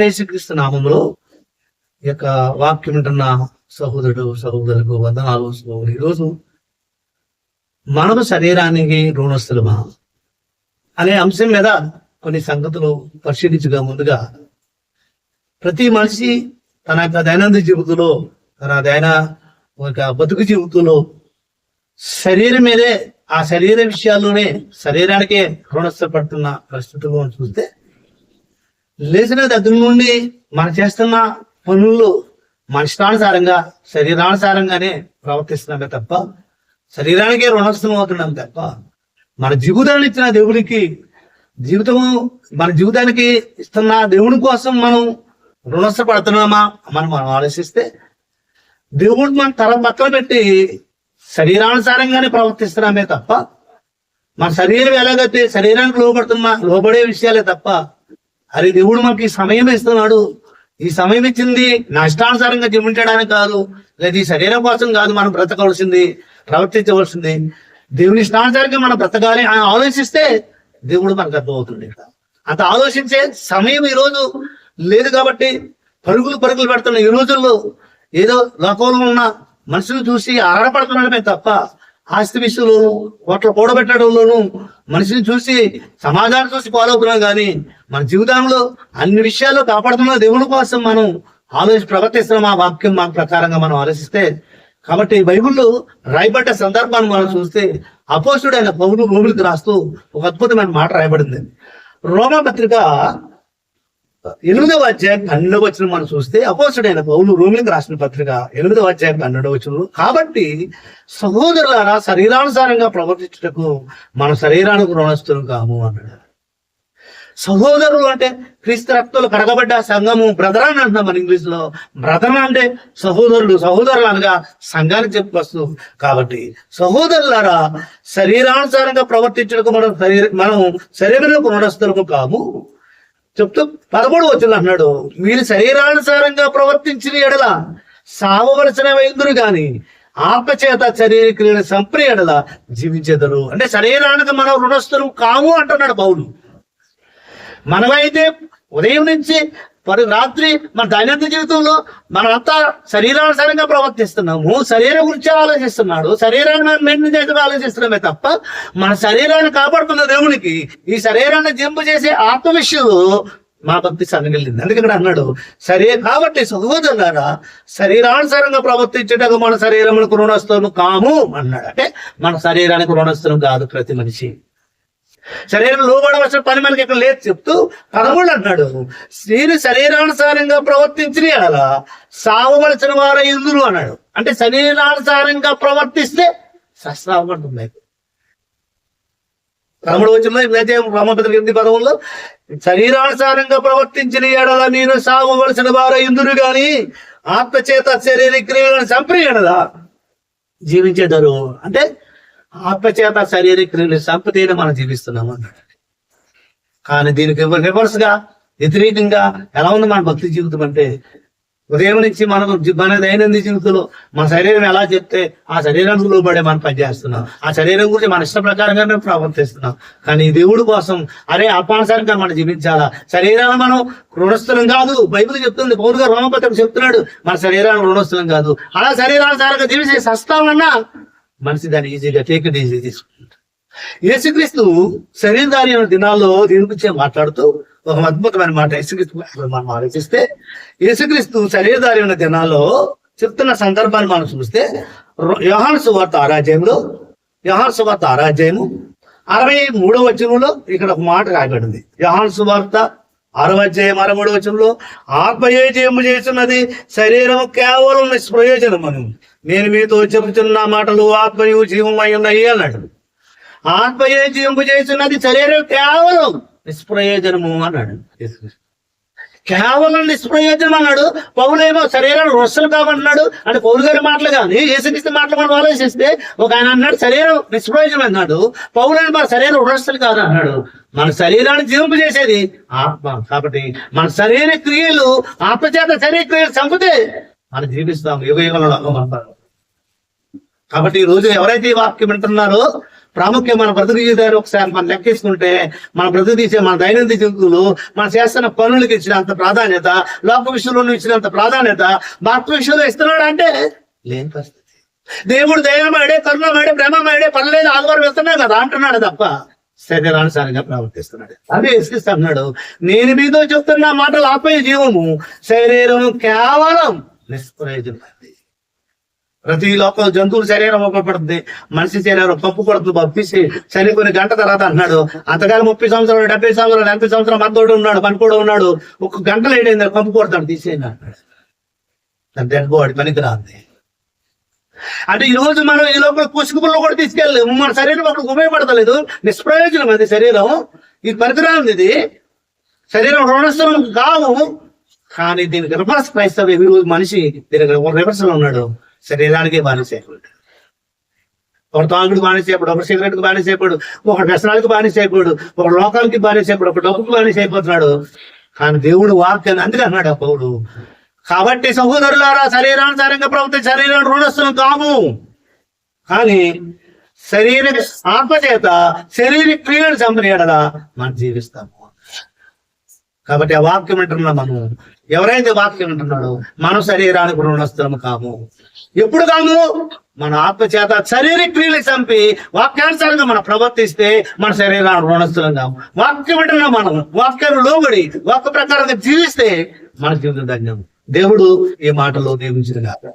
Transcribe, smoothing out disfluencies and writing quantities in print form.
యేసుక్రీస్తు నామములో ఈ యొక్క వాక్యం వింటున్న సహోదరులకు వందనాలు. ఈరోజు మనము శరీరానికి రుణస్తులమా అనే అంశం మీద కొన్ని సంగతులు పరిశీలించగా ముందుగా ప్రతి మనిషి తన యొక్క దైనందిన జీవితంలో తన బతుకు జీవితంలో శరీరం మీదే ఆ శరీర విషయాల్లోనే శరీరానికే రుణస్థపడుతున్న పరిస్థితుల్లో చూస్తే లేచిన దగ్గర నుండి మనం చేస్తున్న పనుల్లో మన ఇష్టానుసారంగా శరీరానుసారంగానే ప్రవర్తిస్తున్నామే తప్ప శరీరానికే రుణస్థం అవుతున్నాం తప్ప మన జీవితాన్ని ఇచ్చిన దేవుడికి మన జీవితానికి ఇస్తున్న దేవుడి కోసం మనం రుణస్థపడుతున్నామా మనం ఆలోచిస్తే దేవుడు మన తల పక్కన పెట్టి శరీరానుసారంగానే ప్రవర్తిస్తున్నామే తప్ప మన శరీరం ఎలాగైతే శరీరానికి లోబడే విషయాలే తప్ప అది దేవుడు మనకి సమయం ఇస్తున్నాడు. ఈ సమయం ఇచ్చింది నా ఇష్టానుసారంగా జీవించడానికి కాదు, లేదా ఈ శరీరం కోసం కాదు మనం బ్రతకవలసింది, ప్రవర్తించవలసింది దేవుని ఇష్టానుసారంగా మనం బ్రతకాలి అని ఆలోచిస్తే దేవుడు మనకు అర్థమవుతుంది. అంత ఆలోచించే సమయం ఈరోజు లేదు కాబట్టి పరుగులు పెడుతున్న ఈ రోజుల్లో ఏదో లోకంలో ఉన్న మనుషులు చూసి ఆడపడుతున్నాడమే తప్ప ఆస్తి విషయంలోను కోట్ల కూడబెట్టడంలోనూ మనిషిని చూసి సమాజాన్ని చూసి పాలవుతున్నాం కానీ మన జీవితంలో అన్ని విషయాల్లో కాపాడుతున్న దేవుడి కోసం మనం ప్రవర్తిస్తున్నాం. ఆ వాక్యం మన ప్రకారంగా మనం ఆలోచిస్తే కాబట్టి బైబిల్లో రాయబడ్డ సందర్భాన్ని మనం చూస్తే అపోస్తుడైన పౌలు రోమిలికి రాస్తూ ఒక అద్భుతమైన మాట రాయబడింది. రోమా పత్రిక 8వ అధ్యాయం 12వ వచనం మనం చూస్తే అపోస్తుడైన పౌలు రోమిలికి రాసిన పత్రిక 8వ అధ్యాయం 12వ వచనం, కాబట్టి సహోదరులారా శరీరానుసారంగా ప్రవర్తించుటకు మన శరీరానికి రుణస్తులు కాము అన్నాడు. సహోదరులు అంటే క్రీస్తు రక్తులు కడగబడ్డ సంఘము బ్రదర్ అని అంటున్నాం మన ఇంగ్లీష్ లో. బ్రదర్ అంటే సహోదరులు అనగా సంఘానికి చెప్పుకొస్తూ, కాబట్టి సహోదరులారా శరీరానుసారంగా ప్రవర్తించడానికి మనం శరీరానికి రుణస్తులకు కాము చెప్తూ 13వ వచనం అన్నాడు, మీరు శరీరానుసారంగా ప్రవర్తించిన ఎడల సావవలసిన వైద్యులు గాని ఆత్మచేత శరీర క్రియను సంప్రి ఎడల జీవించేదరు. అంటే శరీరానికి మనం రుణస్తులు కాము అంటున్నాడు పౌలు. మనమైతే ఉదయం నుంచి రాత్రి మన దైనందిన జీవితంలో మనమంతా శరీరానుసారంగా ప్రవర్తిస్తున్నాము, శరీరం గురించి ఆలోచిస్తున్నాడు, శరీరాన్ని మనం మెయింటైన్ చేసి ఆలోచిస్తున్నామే తప్ప మన శరీరాన్ని కాపాడుతున్న దేవునికి ఈ శరీరాన్ని జింపు చేసే ఆత్మ విషయంలో మా భక్తి సన్నగిలింది. అందుకని అన్నాడు కాబట్టి సహోదరులారా శరీరానుసారంగా ప్రవర్తించటకు మన శరీరములకు రుణస్తులు కాము అన్నాడు. అంటే మన శరీరానికి రుణస్తులు కాదు ప్రతి మనిషి. శరీరం లోబడవలసిన పని మనకి ఇక్కడ లేదు చెప్తూ 13 అన్నాడు, స్త్రీని శరీరానుసారంగా ప్రవర్తించిన అలా సావవలసిన వారు ఎందురు అన్నాడు. అంటే శరీరానుసారంగా ప్రవర్తిస్తే శస్త్రావం అంటుంది. 13వ వచనంలో రామపత్రిక 8:10 శరీరానుసారంగా ప్రవర్తించిన ఎడల నేను సావవలసిన వారు ఎందురు గాని ఆత్మచేత శరీర క్రియలను చంపి ఎడల జీవించేదారు. అంటే ఆత్మచేత శరీర క్రియలు సంపదైన మనం జీవిస్తున్నాము అన్నాడు. కానీ దీనికి రివర్స్ గా వ్యతిరేకంగా ఎలా ఉంది మన భక్తి జీవితం అంటే ఉదయం నుంచి మన దైనందిన జీవితంలో మన శరీరం ఎలా చెప్తే ఆ శరీరానికి లోబడే మనం పనిచేస్తున్నాం, ఆ శరీరం గురించి మన ఇష్ట ప్రకారంగా మేము ప్రవర్తిస్తున్నాం. కానీ దేవుడి కోసం ఆత్మానుసారంగా మనం జీవించాలా. శరీరాన్ని మనం రుణస్థలం కాదు, బైబిల్ చెప్తుంది, పౌలు గారు రోమపత్రిక చెప్తున్నాడు మన శరీరాన్ని రుణస్థలం కాదు. అలా శరీరానుసారంగా జీవించే సస్తామన్నా మనిషి దాన్ని ఈజీగా తీసుకుంటాడు. యేసుక్రీస్తు శరీరధారి అయిన దినాల్లో దీని గురించి మాట్లాడుతూ ఒక అద్భుతమైన మాట యేసుక్రీస్తు మనం ఆలోచిస్తే యేసుక్రీస్తు శరీరధారి అయిన దినాల్లో చెప్తున్న సందర్భాన్ని మనం చూస్తే యోహాను సువార్త 6వ అధ్యాయము 63వ వచనంలో ఇక్కడ ఒక మాట రాయబడింది. యోహాను సువార్త 6వ అధ్యాయం 63వ వచనంలో ఆత్మయే జయము చేస్తున్నది, శరీరము కేవలం నిష్ప్రయోజనమని నేను మీతో చెబుతున్న మాటలు ఆత్మయు జీవమై ఉన్నాయి అన్నాడు. ఆత్మయే జీవము చేస్తున్నది, శరీరం కేవలం నిష్ప్రయోజనము అన్నాడు. కేవలం నిష్ప్రయోజనం అన్నాడు. పౌలేమో శరీరం రొస్సలు కామంటున్నాడు. అంటే పౌలు గారి మాటలు కానీ యేసుక్రీస్తు మాటలు మనం ఆలోచిస్తే ఒక ఆయన అన్నాడు శరీరం నిష్ప్రయోజనం అన్నాడు, పౌలేమో మన శరీరం రొస్సలు కాదు అన్నాడు. మన శరీరాన్ని జీవింపు చేసేది ఆత్మ. కాబట్టి మన శరీర క్రియలు ఆత్మచేత శరీర క్రియలు చంపితే మనం జీవిస్తాం యుగ యుగంలో. కాబట్టి ఈ రోజు ఎవరైతే ఈ వాక్యం వింటున్నారో ప్రాముఖ్యం మన బ్రతుకు జీవితాన్ని ఒకసారి మనం లెక్కేసుకుంటే మన బ్రతుకు తీసే మన దైనందిన జీవితంలో మనం చేస్తున్న పనులకు ఇచ్చినంత ప్రాధాన్యత, లోక విషయంలో ఇచ్చినంత ప్రాధాన్యత భక్తి విషయంలో ఇస్తున్నాడు అంటే లేని పరిస్థితి. దేవుడు దయామయుడే, కరుణమయుడే, ప్రేమమయుడే, పర్లేదు ఆదివారం వెళ్తున్నాడు కదా అంటున్నాడు తప్ప శరీరానుసారంగా ప్రవర్తిస్తున్నాడు. అదే యేసుక్రీస్తు అన్నాడు, నేను మీతో చెప్తున్న మాటలు ఆత్మీయ జీవము, శరీరం కేవలం నిష్ప్రయోజనమైంది. ప్రతి లోకం జంతువుల శరీరం ఉపయోగపడుతుంది, మనిషి శరీరం పంపు కొడుతుంది పంపిస్తే సరే కొన్ని గంట తర్వాత అన్నాడు. అంతకాలం 30 సంవత్సరాలు 70 సంవత్సరాలు 80 సంవత్సరాలు మనతోడు ఉన్నాడు, మన కూడా ఉన్నాడు, ఒక గంట లేట్ అయింది పంపు కొడతాడు తీసేయండి అన్నాడు. డెడ్ బాడీ పనికి రాంది. అంటే ఈ రోజు మనం ఈ లోపల పుసుకుపుల్లో కూడా తీసుకెళ్ళలేము. మన శరీరం ఒకరికి ఉపయోగపడతలేదు, నిష్ప్రయోజనం అది శరీరం, ఇది పనికిరాంది, ఇది శరీరం రుణస్థలం కావు. కానీ దీనికి రివర్స్ క్రైస్తవ ఈ రోజు మనిషి దీనికి రివర్స్ లో ఉన్నాడు, శరీరానికి బానిసైపోయాడు. ఒక తాగుడు బానిసైపోయాడు, ఒక సిగరెట్కి బానిసైపోయాడు, ఒక వ్యసనానికి బానిసైపోయాడు, ఒక లోకానికి బానిసైపోయాడు, ఒక డబ్బుకి బానిసైపోతున్నాడు. కానీ దేవుడు వాక్యాన్ని అందుకే అన్నాడు ఆ పౌరుడు, కాబట్టి సహోదరులారా శరీరానుసారంగా ప్రవర్తించే శరీరం రుణస్థలం కాము, కానీ శరీర ఆత్మచేత శరీర క్రియలు చంపినలా మనం జీవిస్తాము. కాబట్టి ఆ వాక్యం వింటున్నా మనం, ఎవరైతే వాక్యం వింటున్నాడో మనం శరీరానికి రుణస్థలము కాము. ఎప్పుడు కాము? మన ఆత్మచేత శరీర క్రియలు చంపి వాక్యానుసారంగా మనం ప్రవర్తిస్తే మన శరీరానికి రుణస్థలం కాము. వాక్యం వింటున్నా మనం, వాక్యాలు లోబడి వాక్య ప్రకారంగా జీవిస్తే మన జీవితం ధన్యం. దేవుడు ఈ మాటలో దీవించును గాక.